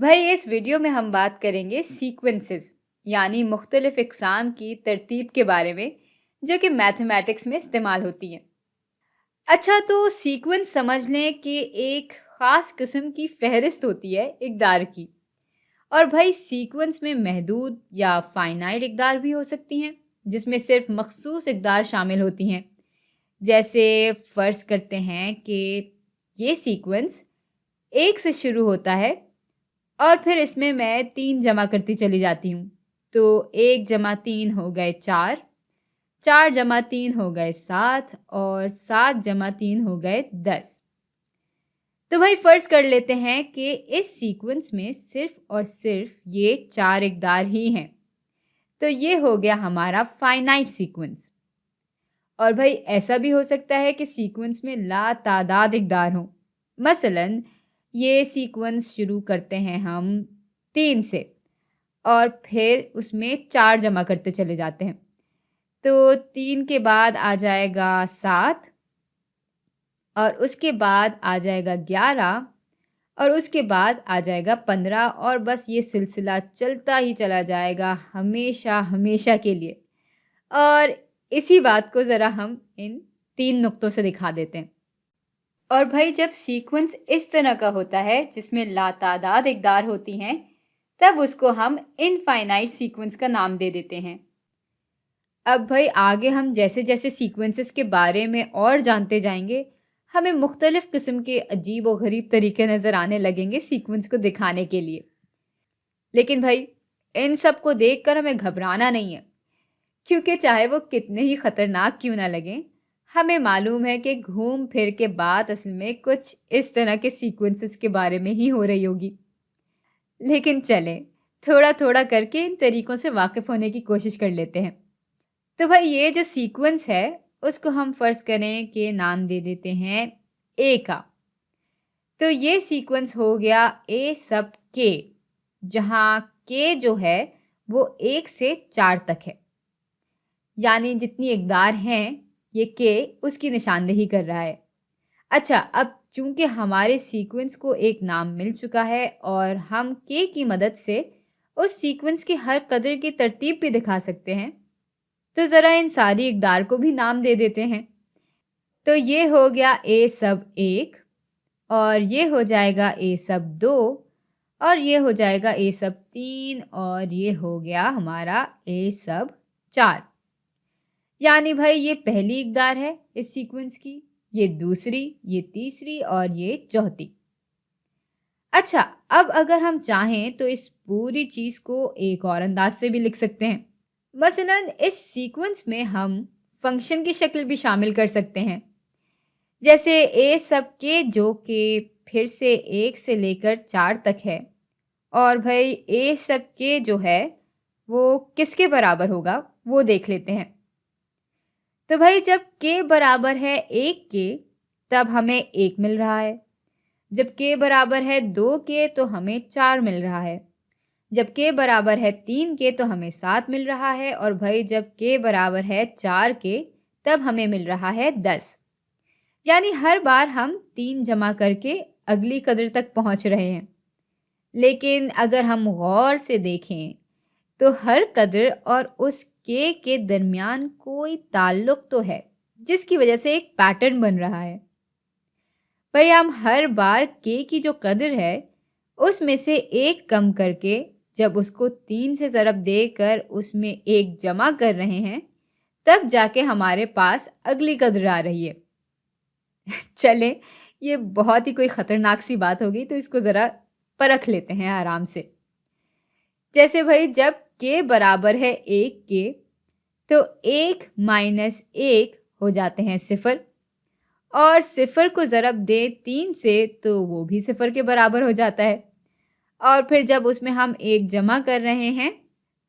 भाई इस वीडियो में हम बात करेंगे सीक्वेंसेस यानी मुख्तलिफ इकसाम की तरतीब के बारे में जो कि मैथमेटिक्स में इस्तेमाल होती हैं। अच्छा तो सीक्वेंस समझ लें कि एक ख़ास किस्म की फहरिस्त होती है इक़दार की। और भाई सीक्वेंस में महदूद या फाइनाइट इक़दार भी हो सकती हैं जिसमें सिर्फ मखसूस इक़दार शामिल होती हैं। जैसे फ़र्ज़ करते हैं कि ये सीक्वेंस एक से शुरू होता है और फिर इसमें मैं 3 जमा करती चली जाती हूँ। तो 1 जमा 3 हो गए 4, 4 जमा 3 हो गए 7 और 7 जमा 3 हो गए 10। तो भाई फ़र्ज़ कर लेते हैं कि इस सीक्वेंस में सिर्फ़ और सिर्फ़ ये 4 इक़दार ही हैं। तो ये हो गया हमारा फ़ाइनाइट सीक्वेंस। और भाई ऐसा भी हो सकता है कि सीक्वेंस में लातादाद इक़दार हों। मसलन ये सीक्वेंस शुरू करते हैं हम 3 से और फिर उसमें 4 जमा करते चले जाते हैं। तो 3 के बाद आ जाएगा 7 और उसके बाद आ जाएगा 11 और उसके बाद आ जाएगा 15 और बस ये सिलसिला चलता ही चला जाएगा हमेशा हमेशा के लिए। और इसी बात को ज़रा हम इन 3 नुक्तों से दिखा देते हैं। और भाई जब सीक्वेंस इस तरह का होता है जिसमें लातादाद इक़दार होती हैं तब उसको हम इनफाइनाइट सीक्वेंस का नाम दे देते हैं। अब भाई आगे हम जैसे जैसे सीक्वेंसेस के बारे में और जानते जाएंगे हमें मुख्तलिफ़ किस्म के अजीब व गरीब तरीके नज़र आने लगेंगे सीक्वेंस को दिखाने के लिए। लेकिन भाई इन सब को देख कर हमें घबराना नहीं है, क्योंकि चाहे वो कितने ही ख़तरनाक क्यों ना लगें, हमें मालूम है कि घूम फिर के बात असल में कुछ इस तरह के सीक्वेंसेस के बारे में ही हो रही होगी। लेकिन चलें थोड़ा थोड़ा करके इन तरीक़ों से वाकिफ़ होने की कोशिश कर लेते हैं। तो भाई ये जो सीक्वेंस है उसको हम फ़र्ज़ करें कि नाम दे देते हैं ए का। तो ये सीक्वेंस हो गया ए सब के, जहाँ के जो है वो 1 से 4 तक है। यानी जितनी इक़दार हैं ये के उसकी निशानदेही कर रहा है। अच्छा अब चूँकि हमारे सीक्वेंस को एक नाम मिल चुका है और हम के की मदद से उस सीक्वेंस की हर कदर की तरतीब भी दिखा सकते हैं, तो ज़रा इन सारी इक़दार को भी नाम दे देते हैं। तो ये हो गया ए सब 1 और ये हो जाएगा ए सब 2 और ये हो जाएगा ए सब 3 और ये हो गया हमारा ए सब 4। यानी भाई ये पहली इक़दार है इस सीक्वेंस की, ये दूसरी, ये तीसरी और ये चौथी। अच्छा अब अगर हम चाहें तो इस पूरी चीज़ को एक और अंदाज से भी लिख सकते हैं। मसलन इस सीक्वेंस में हम फंक्शन की शक्ल भी शामिल कर सकते हैं। जैसे ए सब के जो कि फिर से 1 से लेकर 4 तक है और भाई ए सब के जो है वो किसके बराबर होगा वो देख लेते हैं। तो भाई जब के बराबर है 1 के तब हमें 1 मिल रहा है, जब के बराबर है 2 के तो हमें 4 मिल रहा है, जब के बराबर है 3 के तो हमें 7 मिल रहा है और भाई जब के बराबर है 4 के तब हमें मिल रहा है 10। यानी हर बार हम 3 जमा करके अगली कदर तक पहुंच रहे हैं। लेकिन अगर हम गौर से देखें तो हर कदर और उस के दरमियान कोई ताल्लुक तो है जिसकी वजह से एक पैटर्न बन रहा है। भाई हम हर बार के की जो कदर है उसमें से 1 कम करके जब उसको 3 से ज़रब देकर उसमें 1 जमा कर रहे हैं तब जाके हमारे पास अगली कदर आ रही है। चलें ये बहुत ही कोई ख़तरनाक सी बात होगी तो इसको ज़रा परख लेते हैं आराम से। जैसे भाई जब के बराबर है 1 के तो 1 माइनस 1 हो जाते हैं 0 और 0 को ज़रब दे 3 से तो वो भी 0 के बराबर हो जाता है। और फिर जब उसमें हम 1 जमा कर रहे हैं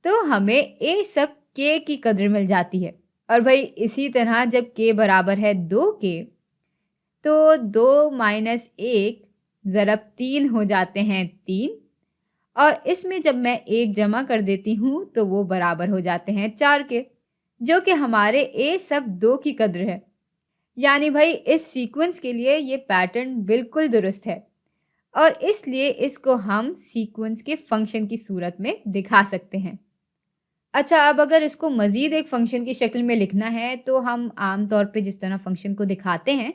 तो हमें ए सब के की कदर मिल जाती है। और भाई इसी तरह जब के बराबर है 2 के तो 2 माइनस 1 ज़रब 3 हो जाते हैं 3 और इसमें जब मैं 1 जमा कर देती हूँ तो वो बराबर हो जाते हैं 4 के, जो कि हमारे ए सब 2 की कदर है। यानी भाई इस सीक्वेंस के लिए ये पैटर्न बिल्कुल दुरुस्त है और इसलिए इसको हम सीक्वेंस के फंक्शन की सूरत में दिखा सकते हैं। अच्छा, अब अगर इसको मज़ीद एक फ़ंक्शन की शक्ल में लिखना है तो हम आम तौर पे जिस तरह फ़ंक्शन को दिखाते हैं,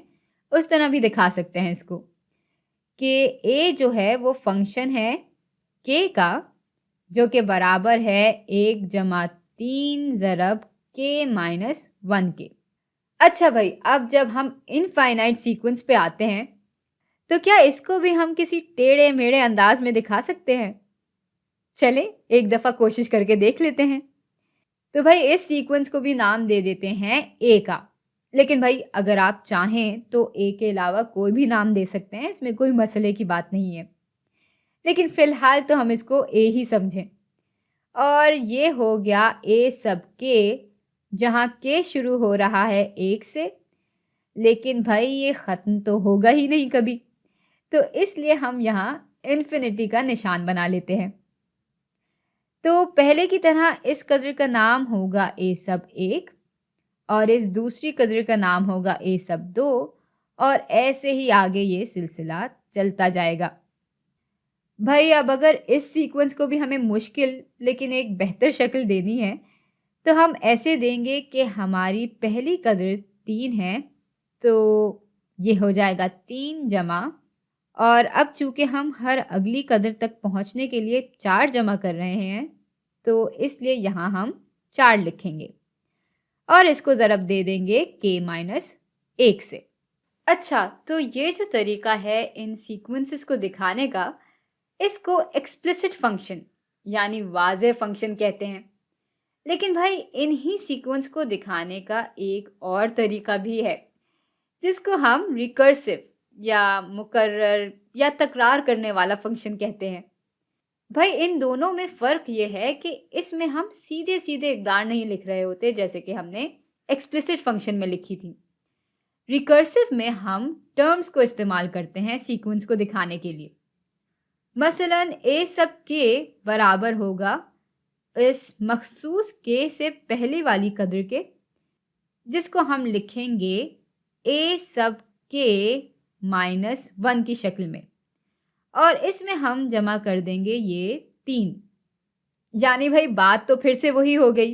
उस तरह भी दिखा सकते हैं इसको कि ए जो है वो फ़ंक्शन है के का, जो कि बराबर है 1 जमा 3 ज़रब के माइनस 1 के। अच्छा भाई, अब जब हम इनफाइनाइट सीक्वेंस पे आते हैं, तो क्या इसको भी हम किसी टेढ़े-मेढ़े अंदाज में दिखा सकते हैं? चलें, एक दफ़ा कोशिश करके देख लेते हैं। तो भाई इस सीक्वेंस को भी नाम दे देते हैं ए का। लेकिन भाई अगर आप चाहें तो ए के अलावा कोई भी नाम दे सकते हैं, इसमें कोई मसले की बात नहीं है। लेकिन फ़िलहाल तो हम इसको ए ही समझें। और ये हो गया ए सब के, जहाँ के शुरू हो रहा है 1 से, लेकिन भाई ये ख़त्म तो होगा ही नहीं कभी। तो इसलिए हम यहाँ इन्फिनिटी का निशान बना लेते हैं। तो पहले की तरह इस कदर का नाम होगा ए सब 1 और इस दूसरी कदर का नाम होगा ए सब 2 और ऐसे ही आगे ये सिलसिला चलता जाएगा। भाई अब अगर इस सीक्वेंस को भी हमें मुश्किल लेकिन एक बेहतर शक्ल देनी है, तो हम ऐसे देंगे कि हमारी पहली कदर 3 है, तो ये हो जाएगा 3 जमा, और अब चूँकि हम हर अगली कदर तक पहुँचने के लिए 4 जमा कर रहे हैं, तो इसलिए यहाँ हम 4 लिखेंगे और इसको ज़रब दे देंगे k माइनस 1 से। अच्छा, तो ये जो तरीका है इन सीक्वेंसेस को दिखाने का, इसको एक्सप्लिसिट फंक्शन यानी वाज़ेह फंक्शन कहते हैं। लेकिन भाई इन्हीं सीक्वेंस को दिखाने का एक और तरीका भी है, जिसको हम रिकर्सिव या मुकर्रर या तकरार करने वाला फंक्शन कहते हैं। भाई इन दोनों में फ़र्क ये है कि इसमें हम सीधे सीधे इक़दार नहीं लिख रहे होते, जैसे कि हमने एक्सप्लिसिट फंक्शन में लिखी थी। रिकर्सिव में हम टर्म्स को इस्तेमाल करते हैं सीक्वेंस को दिखाने के लिए। मसलन ए सब के बराबर होगा इस मखसूस के से पहले वाली कदर के, जिसको हम लिखेंगे ए सब के माइनस 1 की शक्ल में, और इसमें हम जमा कर देंगे ये 3। यानी भाई बात तो फिर से वही हो गई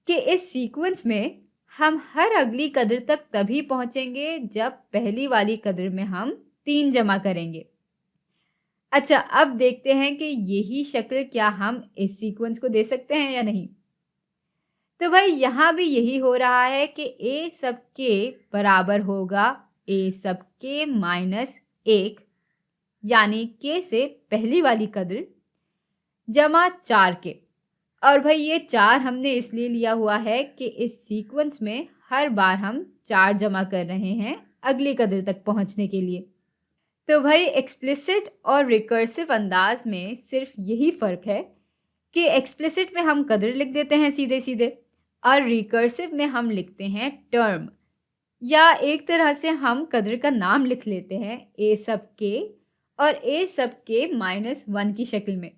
कि इस सीक्वेंस में हम हर अगली कदर तक तभी पहुंचेंगे जब पहली वाली कदर में हम 3 जमा करेंगे। अच्छा, अब देखते हैं कि यही शक्ल क्या हम इस सीक्वेंस को दे सकते हैं या नहीं। तो भाई यहाँ भी यही हो रहा है कि ए सब के बराबर होगा ए सब के माइनस 1, यानी के से पहली वाली कदर, जमा 4 के। और भाई ये 4 हमने इसलिए लिया हुआ है कि इस सीक्वेंस में हर बार हम 4 जमा कर रहे हैं अगली कदर तक पहुंचने के लिए। तो भाई एक्सप्लिसिट और रिकर्सिव अंदाज में सिर्फ यही फ़र्क है कि एक्सप्लिसिट में हम कदर लिख देते हैं सीधे सीधे, और रिकर्सिव में हम लिखते हैं टर्म, या एक तरह से हम कदर का नाम लिख लेते हैं ए सब के और ए सब के माइनस 1 की शक्ल में।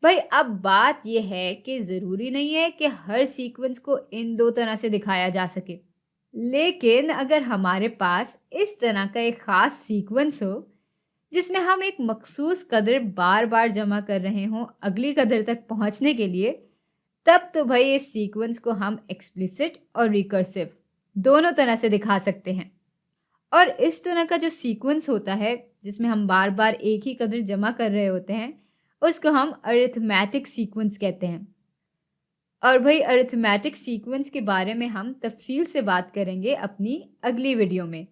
भाई अब बात यह है कि ज़रूरी नहीं है कि हर सीक्वेंस को इन दो तरह से दिखाया जा सके, लेकिन अगर हमारे पास इस तरह का एक ख़ास सीक्वेंस हो जिसमें हम एक मखसूस कदर बार बार जमा कर रहे हों अगली कदर तक पहुंचने के लिए, तब तो भाई इस सीक्वेंस को हम एक्सप्लिसिट और रिकर्सिव दोनों तरह से दिखा सकते हैं। और इस तरह का जो सीक्वेंस होता है जिसमें हम बार बार एक ही कदर जमा कर रहे होते हैं, उसको हम अरिथमेटिक सीक्वेंस कहते हैं। और भाई अरिथमेटिक सीक्वेंस के बारे में हम तफसील से बात करेंगे अपनी अगली वीडियो में।